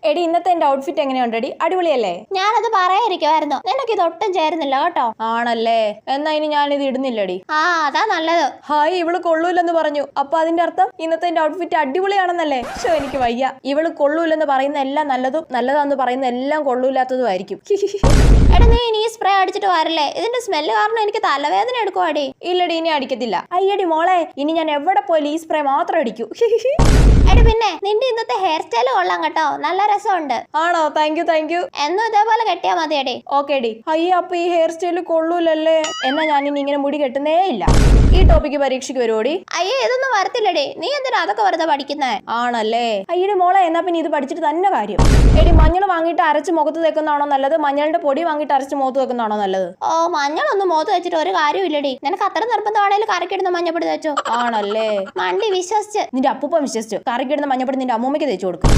എടി ഇന്നത്തെ എന്റെ ഔട്ട്ഫിറ്റ് എങ്ങനെയുണ്ടെടി? അടിപൊളിയല്ലേ? ഞാനത് പറയാതിരിക്കുമായിരുന്നു, നിനക്ക് ഇത് ഒട്ടും ചേരുന്നില്ല കേട്ടോ. ആണല്ലേ, എന്നാ ഇനി ഞാനിത് ഇടുന്നില്ലടി. അതാ നല്ലത്. ഹായ്, ഇവള് കൊള്ളൂലെന്ന് പറഞ്ഞു. അപ്പൊ അതിന്റെ അർത്ഥം ഇന്നത്തെ എന്റെ ഔട്ട്ഫിറ്റ് അടിപൊളിയാണെന്നല്ലേ? പക്ഷെ എനിക്ക് വയ്യ. ഇവള് കൊള്ളൂലെന്ന് പറയുന്ന എല്ലാം നല്ലതും, നല്ലതാന്ന് പറയുന്ന എല്ലാം കൊള്ളൂലാത്തതും ആയിരിക്കും. എടാ നീ ഇനി സ്പ്രേ അടിച്ചിട്ട് വരല്ലേ? ഇതിന്റെ സ്മെല്ല് കാരണം എനിക്ക് തലവേദന എടുക്കുവാടി. ഇല്ലടി, ഇനി അടിക്കത്തില്ല. അയ്യടി മോളെ, ഇനി ഞാൻ എവിടെ പോയാലും ഈ സ്പ്രേ മാത്രം അടിക്കൂ. എടി പിന്നെ നിന്റെ ഇന്നത്തെ ഹെയർ സ്റ്റൈൽ കൊള്ളാം കേട്ടോ, നല്ല രസമുണ്ട്. ആണോ? Thank you. എന്നും ഇതേപോലെ കെട്ടിയാ മതിയടി. Okay D. അയ്യ, അപ്പൊ ഈ ഹെയർ സ്റ്റൈല് കൊള്ളൂലല്ലേ? എന്നാ ഞാൻ ഇനി ഇങ്ങനെ മുടി കെട്ടുന്നേ ഇല്ല. ഈ ടോപ്പിക്ക് പരീക്ഷയ്ക്ക് വരുവോടി? അയ്യേ, ഇതൊന്നും വരത്തില്ലടി. നീ എന്തിനാ അതൊക്കെ വെറുതെ പഠിക്കുന്നേ? ആണല്ലേ? അയ്യടി മോളെ, എന്നാ പിന്നെ ഇത് പഠിച്ചിട്ട് തന്നെ കാര്യം. എടി, മഞ്ഞൾ വാങ്ങിയിട്ട് അരച്ച് മുഖത്ത് തേക്കുന്നതാണോ നല്ലത്, മഞ്ഞളിന്റെ പൊടി വാങ്ങിയിട്ട് അരച്ച് മുഖത്ത് വെക്കുന്നതാണോ നല്ലത്? മഞ്ഞളൊന്നും മുഖത്ത് വെച്ചിട്ട് ഒരു കാര്യമില്ലടി. നിനക്ക് അത്ര നിർബന്ധമാണേലും കറിക്കിടുന്ന മഞ്ഞപ്പൊടി തേച്ചോ. ആണല്ലേ? മണ്ടി വിശ്വസിച്ച്. നിന്റെ അപ്പൂപ്പൻ വിശ്വസിച്ചു. കറിക്കിടുന്ന മഞ്ഞപ്പൊടി നിന്റെ അമ്മൂമ്മയ്ക്ക് തേച്ചു കൊടുക്കും.